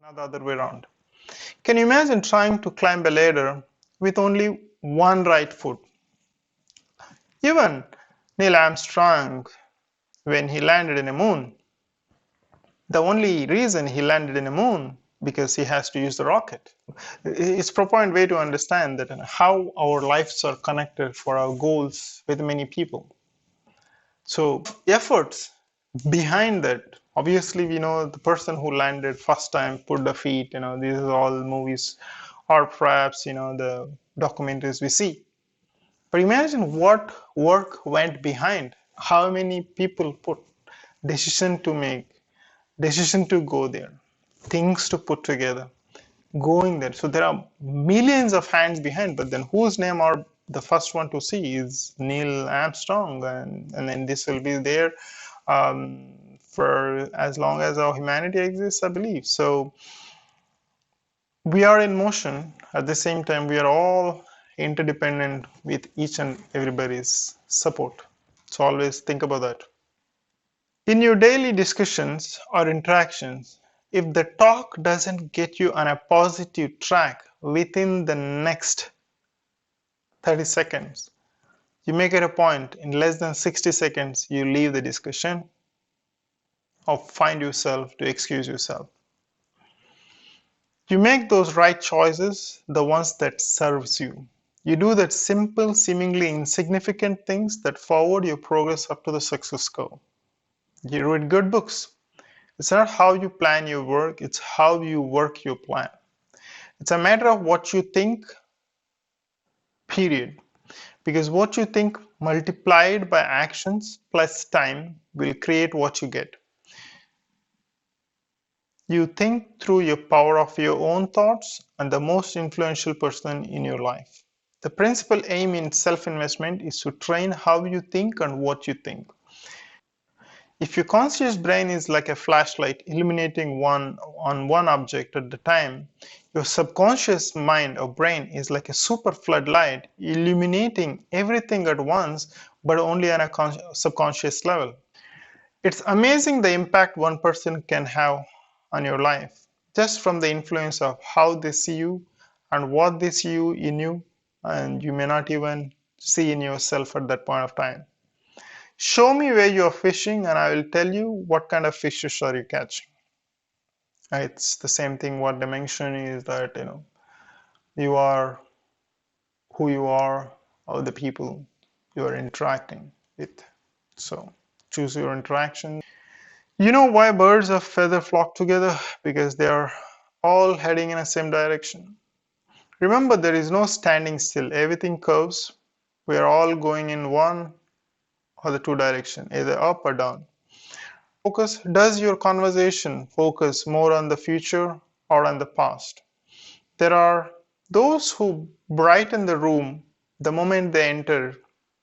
not the other way around. Can you imagine trying to climb a ladder with only one right foot? Even Neil Armstrong, when he landed in the moon, the only reason he landed in the moon because he has to use the rocket. It's a profound way to understand that how our lives are connected for our goals with many people. So efforts behind that, obviously we know the person who landed first time put the feet, these are all movies or perhaps the documentaries we see. But imagine what work went behind, how many people put decision to make, decision to go there, things to put together, going there. So there are millions of hands behind, but then whose name are the first one to see is Neil Armstrong, and then this will be there for as long as our humanity exists, I believe. So we are in motion. At the same time, we are all interdependent with each and everybody's support. So always think about that. In your daily discussions or interactions, if the talk doesn't get you on a positive track within the next 30 seconds, you make it a point in less than 60 seconds, you leave the discussion or find yourself to excuse yourself. You make those right choices, the ones that serves you. You do that simple, seemingly insignificant things that forward your progress up to the success curve. You read good books. It's not how you plan your work, it's how you work your plan. It's a matter of what you think, period. Because what you think multiplied by actions plus time will create what you get. You think through your power of your own thoughts and the most influential person in your life. The principal aim in self-investment is to train how you think and what you think. If your conscious brain is like a flashlight illuminating one object at a time, your subconscious mind or brain is like a super floodlight illuminating everything at once, but only on a subconscious level. It's amazing the impact one person can have on your life, just from the influence of how they see you and what they see in you, and you may not even see in yourself at that point of time. Show me where you are fishing and I will tell you what kind of fishes are you catching. It's the same thing what they mention is that you are who you are or the people you are interacting with. So choose your interaction. You know why birds of feather flock together? Because they are all heading in the same direction. Remember, there is no standing still. Everything curves. We are all going in one or the two direction, either up or down. Does your conversation focus more on the future or on the past? There are those who brighten the room the moment they enter.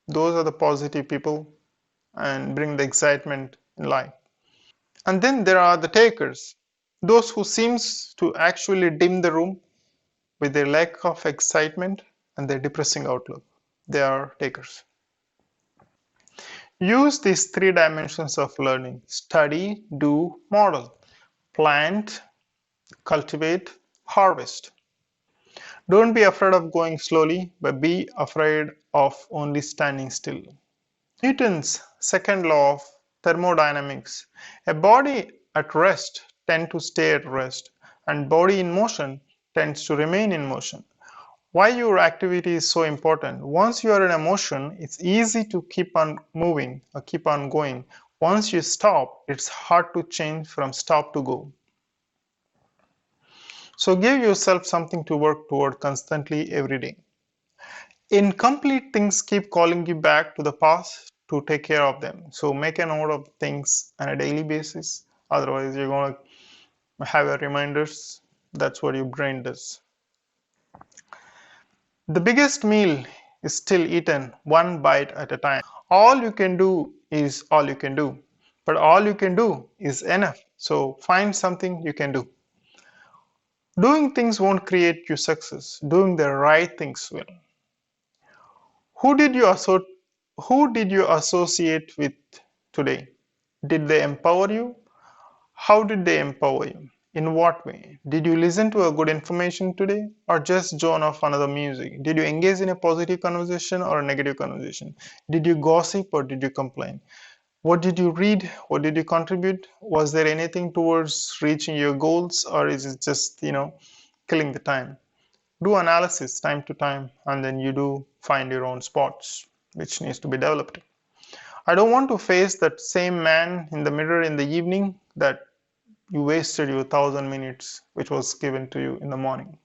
Those are the positive people and bring the excitement in life. And then there are the takers, those who seems to actually dim the room with their lack of excitement and their depressing outlook. They are takers. Use these three dimensions of learning: study, do, model. Plant, cultivate, harvest. Don't be afraid of going slowly, but be afraid of only standing still. Newton's second law of thermodynamics: a body at rest tends to stay at rest, and body in motion tends to remain in motion. Why your activity is so important? Once you are in a motion, it's easy to keep on moving or keep on going. Once you stop, it's hard to change from stop to go. So give yourself something to work toward constantly every day. Incomplete things keep calling you back to the past to take care of them. So make a note of things on a daily basis. Otherwise, you're going to have a reminders. That's what your brain does. The biggest meal is still eaten one bite at a time. All you can do is all you can do. But all you can do is enough. So find something you can do. Doing things won't create you success. Doing the right things will. Who did you associate with today? Did they empower you? How did they empower you? In what way? Did you listen to a good information today or just zone off another music? Did you engage in a positive conversation or a negative conversation? Did you gossip or did you complain? What did you read? What did you contribute? Was there anything towards reaching your goals or is it just, killing the time? Do analysis time to time and then you do find your own spots which needs to be developed. I don't want to face that same man in the mirror in the evening that you wasted your 1,000 minutes which was given to you in the morning.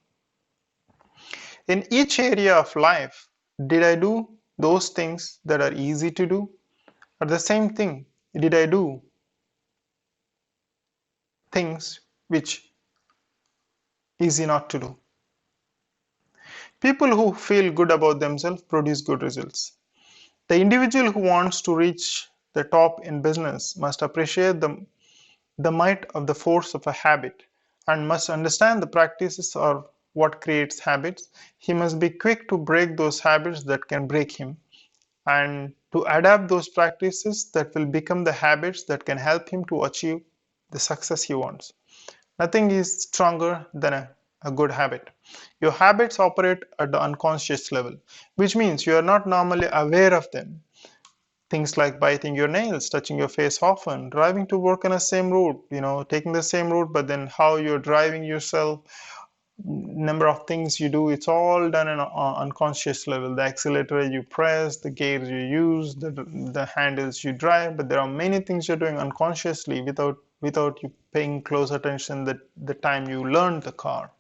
In each area of life, did I do those things that are easy to do? Or the same thing, did I do things which easy not to do? People who feel good about themselves produce good results. The individual who wants to reach the top in business must appreciate the might of the force of a habit and must understand the practices are what creates habits. He must be quick to break those habits that can break him and to adapt those practices that will become the habits that can help him to achieve the success he wants. Nothing is stronger than a good habit. Your habits operate at the unconscious level, which means you are not normally aware of them. Things like biting your nails, touching your face often, driving to work on the same route, taking the same route, but then how you're driving yourself, number of things you do, it's all done on an unconscious level. The accelerator you press, the gears you use, the handles you drive, but there are many things you're doing unconsciously without you paying close attention the time you learn the car.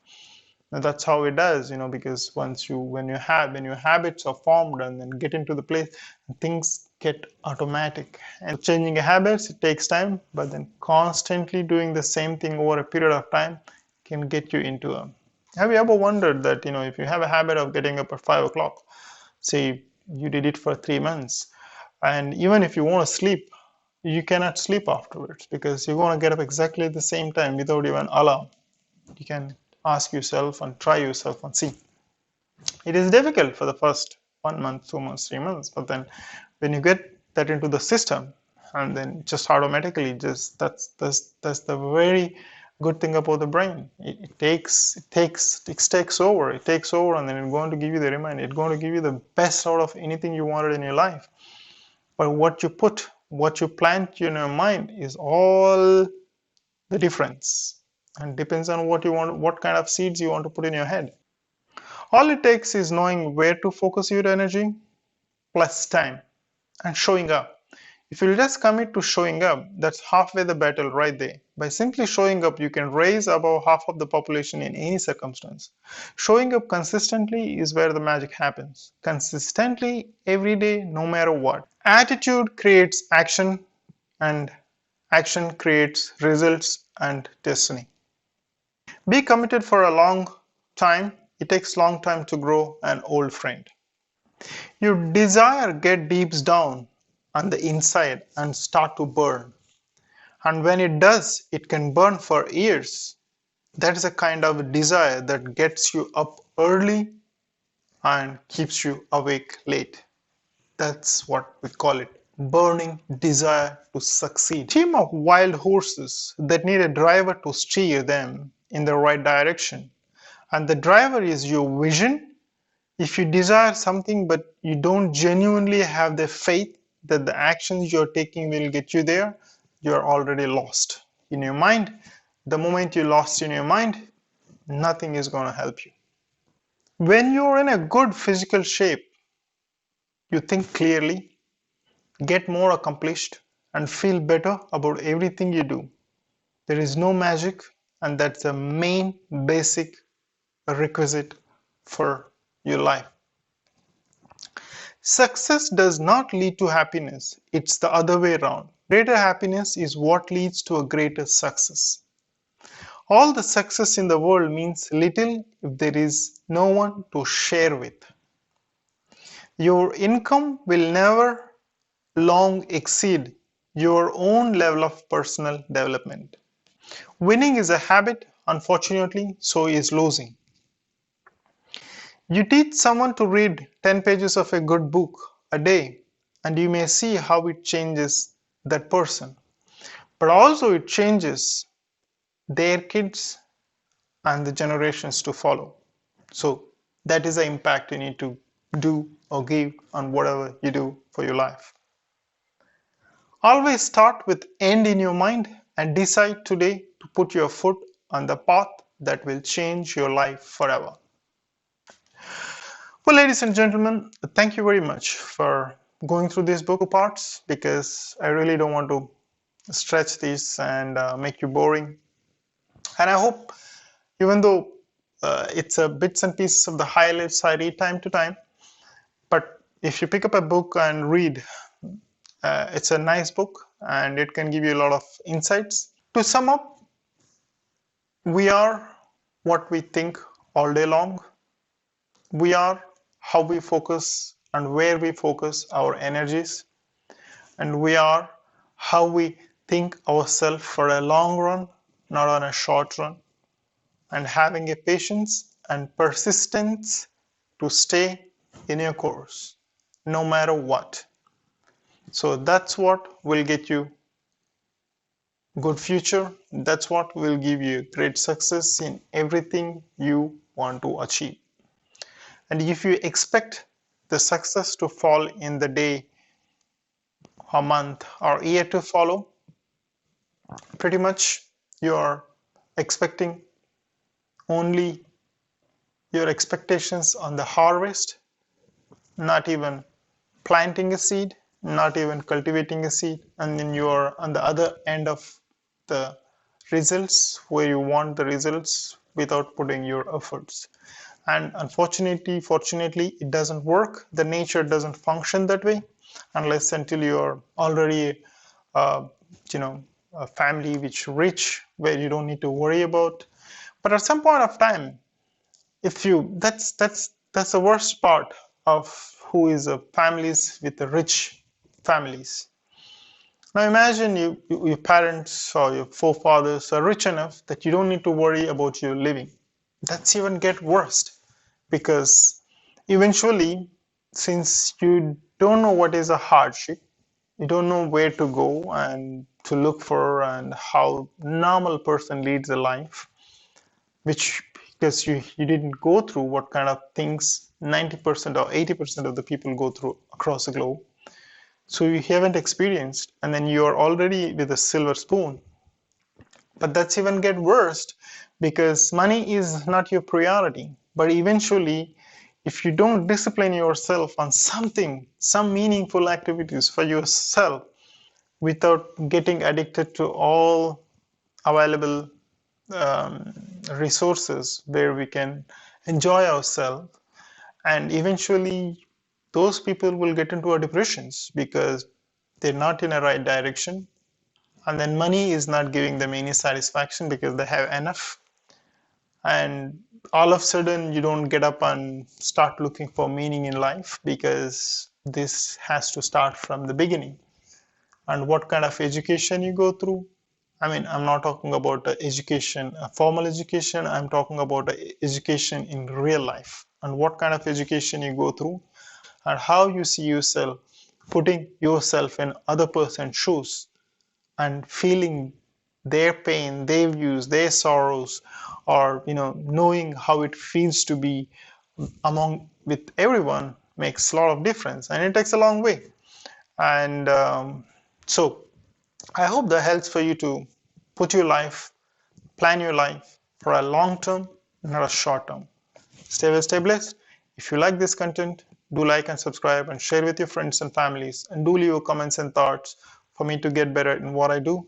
And that's how it does, because when your habits are formed and then get into the place, things get automatic. And changing habits, it takes time, but then constantly doing the same thing over a period of time can get you into a. Have you ever wondered that, if you have a habit of getting up at 5 o'clock, say you did it for 3 months, and even if you want to sleep, you cannot sleep afterwards because you're going to get up exactly at the same time without even alarm. You can ask yourself and try yourself and see. It is difficult for the first 1 month, 2 months, 3 months, but then when you get that into the system, and then just automatically, just that's the very good thing about the brain. It takes over, and then it's going to give you the reminder. It's going to give you the best out of anything you wanted in your life. But what you plant in your mind is all the difference, and depends on what you want, what kind of seeds you want to put in your head. All it takes is knowing where to focus your energy plus time and showing up. If you just commit to showing up, that's halfway the battle right there. By simply showing up, you can raise above half of the population in any circumstance. Showing up consistently is where the magic happens. Consistently, every day, no matter what. Attitude creates action, and action creates results and destiny. Be committed for a long time. It takes long time to grow an old friend. Your desire get deeps down on the inside and start to burn. And when it does, it can burn for years. That is a kind of desire that gets you up early and keeps you awake late. That's what we call it, burning desire to succeed. Team of wild horses that need a driver to steer them in the right direction. And the driver is your vision. If you desire something but you don't genuinely have the faith that the actions you're taking will get you there, you're already lost in your mind. The moment you're lost in your mind, nothing is going to help you. When you're in a good physical shape, you think clearly, get more accomplished, and feel better about everything you do. There is no magic, and that's the main basic requisite for your life. Success does not lead to happiness, it's the other way around. Greater happiness is what leads to a greater success. All the success in the world means little if there is no one to share with. Your income will never long exceed your own level of personal development. Winning is a habit, unfortunately, so is losing. You teach someone to read 10 pages of a good book a day, and you may see how it changes that person. But also, it changes their kids, and the generations to follow. So that is the impact you need to do or give on whatever you do for your life. Always start with end in your mind and decide today to put your foot on the path that will change your life forever. Well, ladies and gentlemen, thank you very much for going through this book parts, because I really don't want to stretch this and make you boring. And I hope, even though it's a bits and pieces of the highlights I read time to time, but if you pick up a book and read, it's a nice book and it can give you a lot of insights. To sum up, we are what we think all day long. We are how we focus and where we focus our energies. And we are how we think ourselves for a long run, not on a short run. And having a patience and persistence to stay in your course, no matter what. So that's what will get you good future. That's what will give you great success in everything you want to achieve. And if you expect the success to fall in the day, a month, or year to follow, pretty much you're expecting only your expectations on the harvest, not even planting a seed, not even cultivating a seed, and then you're on the other end of the results where you want the results without putting your efforts. And unfortunately, fortunately, it doesn't work. The nature doesn't function that way unless until you're already, uh, a family which rich, where you don't need to worry about. But at some point of time, if you that's the worst part of who is families with the rich families. Now imagine your parents or your forefathers are rich enough that you don't need to worry about your living. That's even get worse, because eventually, since you don't know what is a hardship, you don't know where to go and to look for and how normal person leads a life, which, because you didn't go through what kind of things 90% or 80% of the people go through across the globe. So you haven't experienced, and then you're already with a silver spoon. But that's even get worse, because money is not your priority. But eventually, if you don't discipline yourself on something, some meaningful activities for yourself, without getting addicted to all available um, resources where we can enjoy ourselves, and eventually those people will get into a depressions because they're not in a right direction, and then money is not giving them any satisfaction because they have enough, and all of a sudden you don't get up and start looking for meaning in life, because this has to start from the beginning. And what kind of education you go through, I mean, I'm not talking about education, formal education. I'm talking about education in real life, and what kind of education you go through, and how you see yourself putting yourself in other person's shoes and feeling their pain, their views, their sorrows, or knowing how it feels to be among with everyone makes a lot of difference, and it takes a long way. And so I hope that helps for you to put your life, plan your life for a long term, not a short term. Stay well, stay blessed. If you like this content, do like and subscribe and share with your friends and families, and do leave your comments and thoughts for me to get better in what I do.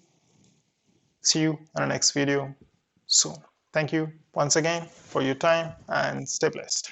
See you in the next video soon. Thank you once again for your time, and stay blessed.